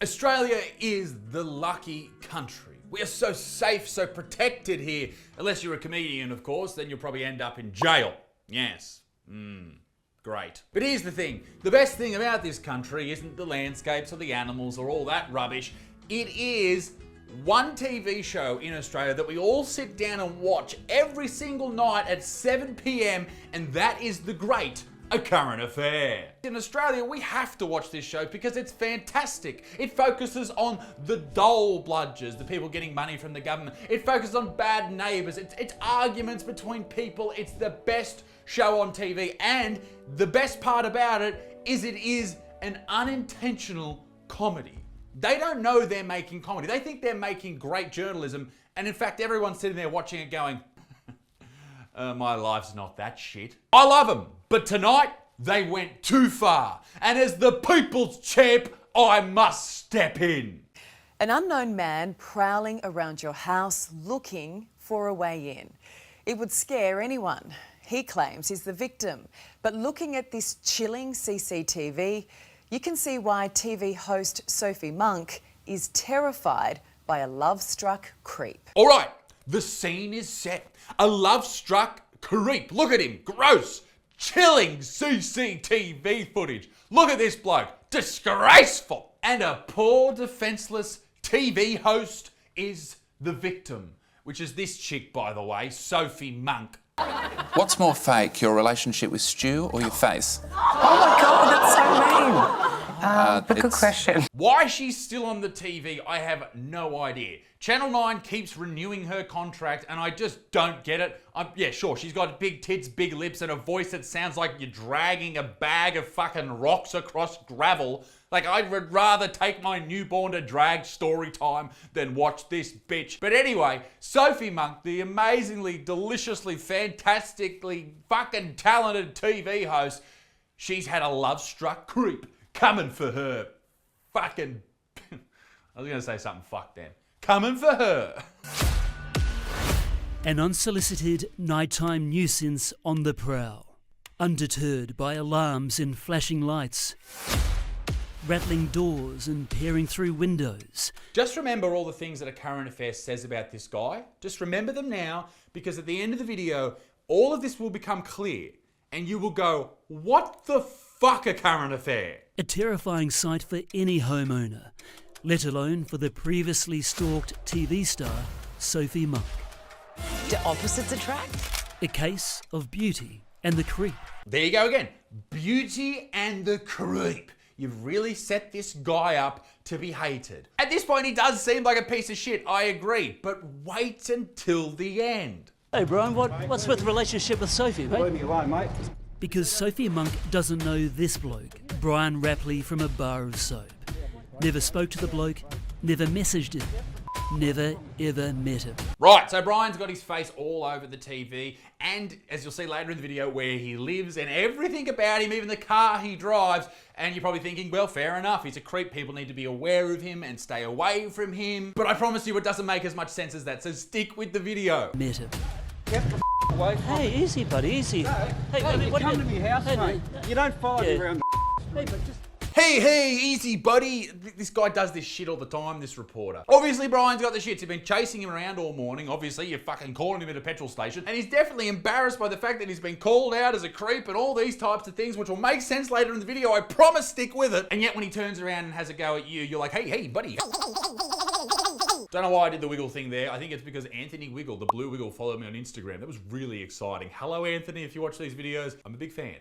Australia is the lucky country. We are so safe, so protected here. Unless you're a comedian, of course, then you'll probably end up in jail. Yes. Great. But here's the thing. The best thing about this country isn't the landscapes or the animals or all that rubbish. It is one TV show in Australia that we all sit down and watch every single night at 7 p.m, and that is The Great A Current Affair. In Australia, we have to watch this show because it's fantastic. It focuses on the dole bludgers, the people getting money from the government. It focuses on bad neighbours. It's arguments between people. It's the best show on TV, and the best part about it is an unintentional comedy. They don't know they're making comedy. They think they're making great journalism, and in fact, everyone's sitting there watching it going, my life's not that shit. I love them, but tonight they went too far. And as the people's champ, I must step in. An unknown man prowling around your house looking for a way in. It would scare anyone. He claims he's the victim. But looking at this chilling CCTV, you can see why TV host Sophie Monk is terrified by a love-struck creep. All right, the scene is set. A love-struck creep. Look at him. Gross. Chilling CCTV footage. Look at this bloke. Disgraceful. And a poor defenseless TV host is the victim, which is this chick, by the way, Sophie Monk. What's more fake, your relationship with Stu or your face? Oh my God, that's so mean. Good question. Why she's still on the TV, I have no idea. Channel 9 keeps renewing her contract and I just don't get it. Yeah, sure, she's got big tits, big lips and a voice that sounds like you're dragging a bag of fucking rocks across gravel. Like, I would rather take my newborn to drag story time than watch this bitch. But anyway, Sophie Monk, the amazingly, deliciously, fantastically fucking talented TV host, she's had a love-struck creep coming for her. Fucking... I was going to say something fucked then. Coming for her. An unsolicited nighttime nuisance on the prowl. Undeterred by alarms and flashing lights. Rattling doors and peering through windows. Just remember all the things that A Current Affair says about this guy. Just remember them now, because at the end of the video, all of this will become clear. And you will go, what the fuck, A Current Affair? A terrifying sight for any homeowner, let alone for the previously stalked TV star, Sophie Monk. Do opposites attract? A case of beauty and the creep. There you go again. Beauty and the creep. You've really set this guy up to be hated. At this point, he does seem like a piece of shit, I agree. But wait until the end. Hey Brian, what's with the relationship with Sophie, mate? Leave me alone, mate. Because Sophie Monk doesn't know this bloke, Brian Rapley from a bar of soap. Never spoke to the bloke, never messaged him, never ever met him. Right, so Brian's got his face all over the TV, and as you'll see later in the video, where he lives and everything about him, even the car he drives, and you're probably thinking, well, fair enough, he's a creep, people need to be aware of him and stay away from him. But I promise you it doesn't make as much sense as that, so stick with the video. Met him. Get the away from me. Hey, easy, buddy, easy. No, Hey, no, you what come do to my house, hey, mate. You don't follow me Yeah. around the street, but just... Hey, easy buddy. This guy does this shit all the time, this reporter. Obviously, Brian's got the shits. He's been chasing him around all morning. Obviously, you're fucking calling him at a petrol station. And he's definitely embarrassed by the fact that he's been called out as a creep and all these types of things, which will make sense later in the video. I promise, stick with it. And yet when he turns around and has a go at you, you're like, hey, buddy. Don't know why I did the wiggle thing there. I think it's because Anthony Wiggle, the blue wiggle, followed me on Instagram. That was really exciting. Hello, Anthony, if you watch these videos. I'm a big fan.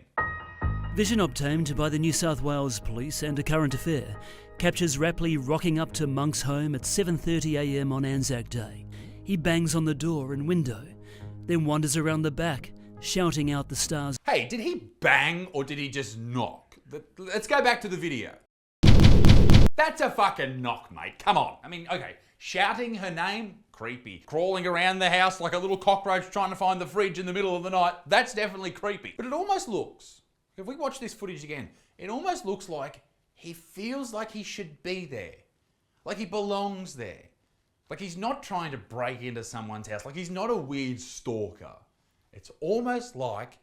Vision obtained by the New South Wales Police and A Current Affair captures Rapley rocking up to Monk's home at 7:30 a.m. on Anzac Day. He bangs on the door and window, then wanders around the back, shouting out the star's. Hey, did he bang or did he just knock? Let's go back to the video. That's a fucking knock, mate. Come on. I mean, okay, shouting her name, creepy. Crawling around the house like a little cockroach trying to find the fridge in the middle of the night, that's definitely creepy. But it almost looks, if we watch this footage again, it almost looks like he feels like he should be there. Like he belongs there. Like he's not trying to break into someone's house. Like he's not a weird stalker. It's almost like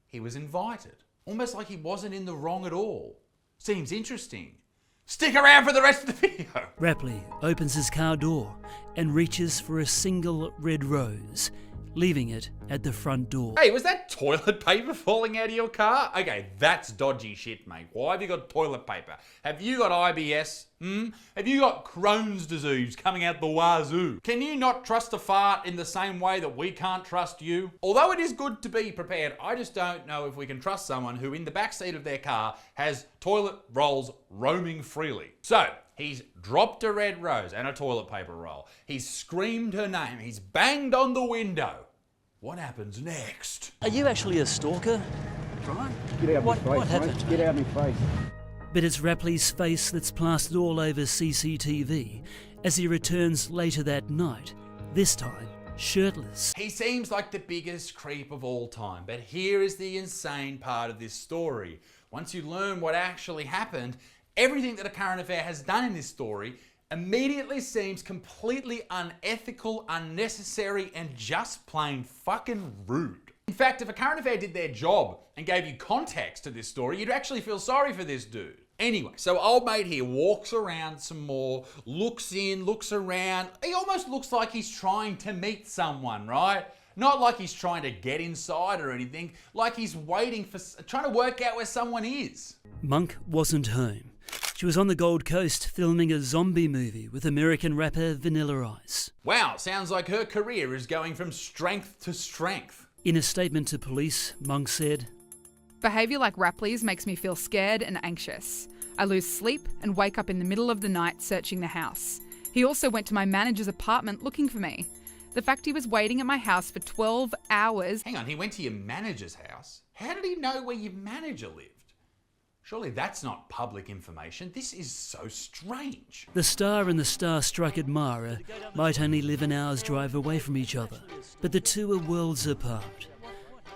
he was invited. Almost like he wasn't in the wrong at all. Seems interesting. Stick around for the rest of the video. Rapley opens his car door and reaches for a single red rose, leaving it at the front door. Hey, was that toilet paper falling out of your car? Okay, that's dodgy shit, mate. Why have you got toilet paper? Have you got IBS? Have you got Crohn's disease coming out the wazoo? Can you not trust a fart in the same way that we can't trust you? Although it is good to be prepared, I just don't know if we can trust someone who in the backseat of their car has toilet rolls roaming freely. So, he's dropped a red rose and a toilet paper roll. He's screamed her name. He's banged on the window. What happens next? Are you actually a stalker, Brian? Get out What of my face, happened, mate. Get out of my face. But it's Rapley's face that's plastered all over CCTV as he returns later that night, this time shirtless. He seems like the biggest creep of all time, but here is the insane part of this story. Once you learn what actually happened, everything that a current affair has done in this story immediately seems completely unethical, unnecessary, and just plain fucking rude. In fact, if a current affair did their job and gave you context to this story, you'd actually feel sorry for this dude. Anyway, so old mate here walks around some more, looks in, looks around. He almost looks like he's trying to meet someone, right? Not like he's trying to get inside or anything, like he's waiting for, trying to work out where someone is. Monk wasn't home. She was on the Gold Coast filming a zombie movie with American rapper Vanilla Ice. Wow, sounds like her career is going from strength to strength. In a statement to police, Monk said, Behaviour like Rapley's makes me feel scared and anxious. I lose sleep and wake up in the middle of the night searching the house. He also went to my manager's apartment looking for me. The fact he was waiting at my house for 12 hours... Hang on, he went to your manager's house? How did he know where your manager lived? Surely that's not public information. This is so strange. the star and the star-struck admirer might only live an hour's drive away from each other, but the two are worlds apart.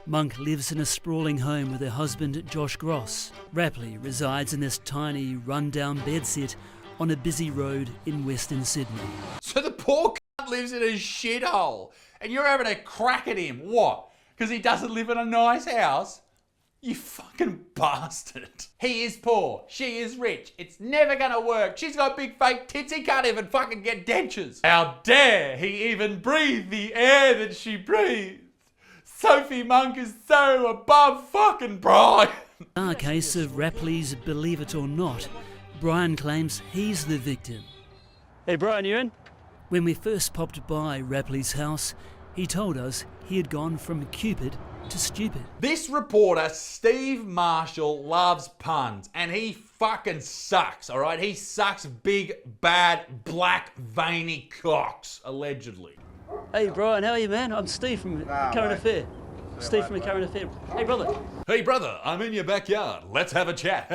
Monk lives in a sprawling home with her husband Josh Gross. Rapley resides in this tiny, run-down bedsit on a busy road in Western Sydney. So the poor cunt lives in a shithole, and you're having a crack at him. What? Because he doesn't live in a nice house? You fucking bastard. He is poor. She is rich. It's never gonna work. She's got big fake tits. He can't even fucking get dentures. How dare he even breathe the air that she breathes? Sophie Monk is so above fucking Brian. In our case of Rapley's Believe It or Not, Brian claims he's the victim. Hey, Brian, you in? When we first popped by Rapley's house, he told us he had gone from Cupid to stupid. This reporter, Steve Marshall, loves puns, and he fucking sucks, all right? He sucks big, bad, black, veiny cocks, allegedly. Hey, Brian, how are you, man? I'm Steve from Current Affair. Steve from Current Affair. Hey, brother. Hey, brother, I'm in your backyard. Let's have a chat.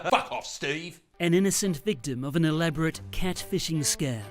Fuck off, Steve. An innocent victim of an elaborate catfishing scam.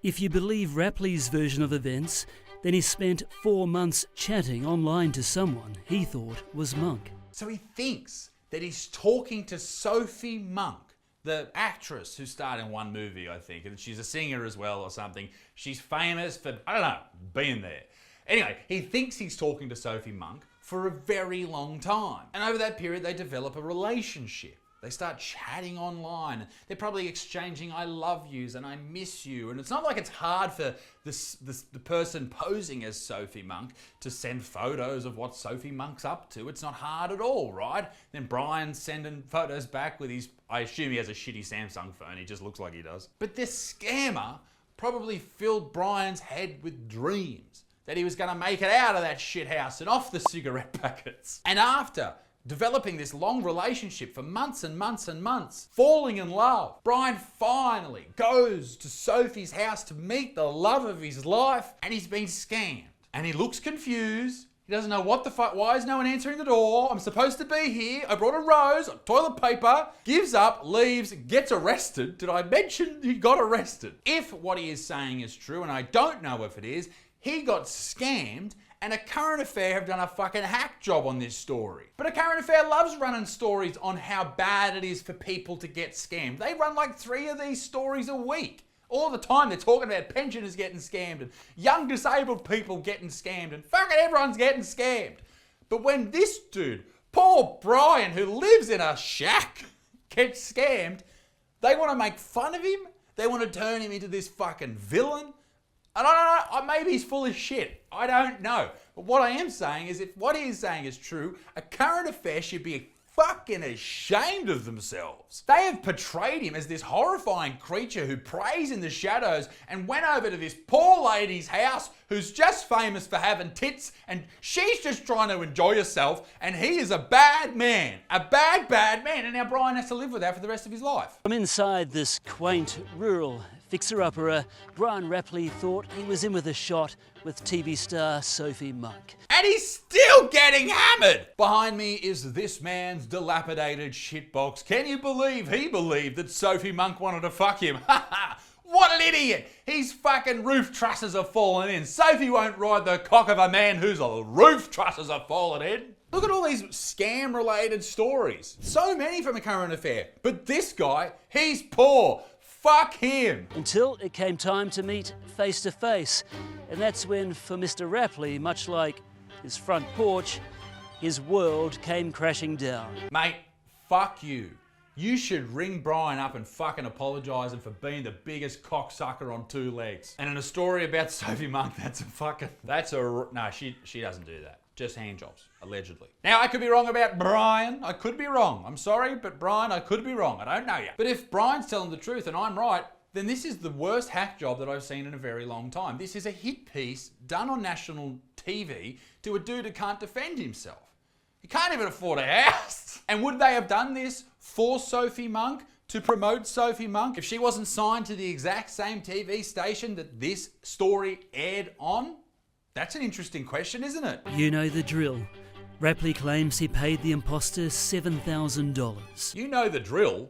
If you believe Rapley's version of events, then he spent 4 months chatting online to someone he thought was Monk. So he thinks that he's talking to Sophie Monk, the actress who starred in one movie, I think, and she's a singer as well or something. She's famous for, I don't know, being there. Anyway, he thinks he's talking to Sophie Monk for a very long time. And over that period, they develop a relationship. They start chatting online. They're probably exchanging I love yous and I miss you. And it's not like it's hard for the person posing as Sophie Monk to send photos of what Sophie Monk's up to. It's not hard at all, right? Then Brian's sending photos back with his, I assume he has a shitty Samsung phone. He just looks like he does. But this scammer probably filled Brian's head with dreams that he was going to make it out of that shit house and off the cigarette packets. And after developing this long relationship for months and months and months, falling in love, Brian finally goes to Sophie's house to meet the love of his life, and he's been scammed. And he looks confused. He doesn't know what the fuck, why is no one answering the door? I'm supposed to be here. I brought a rose, toilet paper, gives up, leaves, gets arrested. Did I mention he got arrested? If what he is saying is true, and I don't know if it is, he got scammed, and a current affair have done a fucking hack job on this story. But a current affair loves running stories on how bad it is for people to get scammed. They run like 3 of these stories a week. All the time they're talking about pensioners getting scammed and young disabled people getting scammed and fucking everyone's getting scammed. But when this dude, poor Brian, who lives in a shack, gets scammed, They want to make fun of him. They want to turn him into this fucking villain. And I don't know, maybe he's full of shit. I don't know. But what I am saying is, if what he is saying is true, a current affair should be fucking ashamed of themselves. They have portrayed him as this horrifying creature who preys in the shadows and went over to this poor lady's house who's just famous for having tits, and she's just trying to enjoy herself, and he is a bad man. A bad, bad man. And now Brian has to live with that for the rest of his life. From inside this quaint, rural fixer-upper, Brian Rapley thought he was in with a shot with TV star Sophie Monk. And he's still getting hammered! Behind me is this man's dilapidated shitbox. Can you believe he believed that Sophie Monk wanted to fuck him? Ha ha! What an idiot! His fucking roof trusses have fallen in. Sophie won't ride the cock of a man whose roof trusses have fallen in. Look at all these scam-related stories. So many from a current affair. But this guy, he's poor. Fuck him. Until it came time to meet face to face. And that's when, for Mr. Rapley, much like his front porch, his world came crashing down. Mate, fuck you. You should ring Brian up and fucking apologise for being the biggest cocksucker on two legs. And in a story about Sophie Monk, no, she doesn't do that. Just hand jobs, allegedly. Now, I could be wrong about Brian. I could be wrong. I'm sorry, but Brian, I could be wrong. I don't know yet. But if Brian's telling the truth and I'm right, then this is the worst hack job that I've seen in a very long time. This is a hit piece done on national TV to a dude who can't defend himself. He can't even afford a house. And would they have done this for Sophie Monk, to promote Sophie Monk, if she wasn't signed to the exact same TV station that this story aired on? That's an interesting question, isn't it? You know the drill. Rapley claims he paid the imposter $7,000. You know the drill?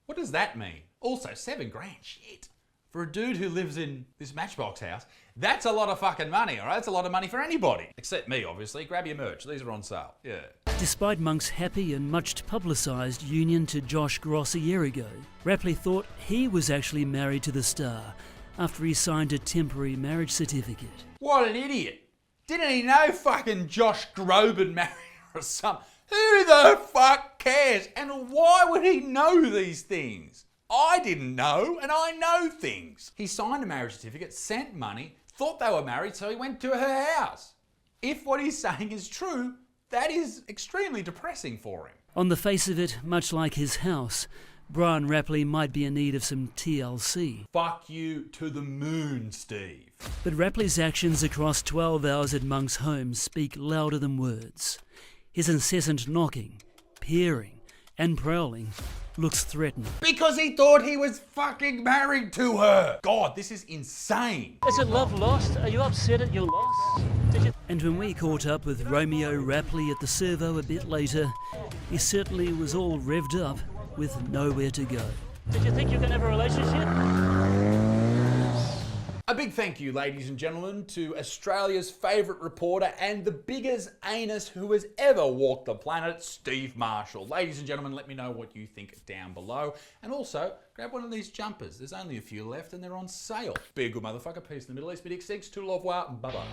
What does that mean? Also, $7 grand, shit. For a dude who lives in this Matchbox house, that's a lot of fucking money, all right? That's a lot of money for anybody. Except me, obviously. Grab your merch. These are on sale. Yeah. Despite Monk's happy and much publicised union to Josh Gross a year ago, Rapley thought he was actually married to the star after he signed a temporary marriage certificate. What an idiot. Didn't he know fucking Josh Groban married her or something? Who the fuck cares? And why would he know these things? I didn't know, and I know things. He signed a marriage certificate, sent money, thought they were married, so he went to her house. If what he's saying is true, that is extremely depressing for him. On the face of it, much like his house, Brian Rapley might be in need of some TLC. Fuck you to the moon, Steve. But Rapley's actions across 12 hours at Monk's home speak louder than words. His incessant knocking, peering, and prowling looks threatening. Because he thought he was fucking married to her. God, this is insane. Is it love lost? Are you upset at your loss? And when we caught up with Romeo Rapley at the servo a bit later, he certainly was all revved up with nowhere to go. Did you think you could have a relationship? A big thank you, ladies and gentlemen, to Australia's favourite reporter and the biggest anus who has ever walked the planet, Steve Marshall. Ladies and gentlemen, let me know what you think down below. And also, grab one of these jumpers. There's only a few left and they're on sale. Be a good motherfucker. Peace in the Middle East. Big six. Tout au revoir. Bye-bye.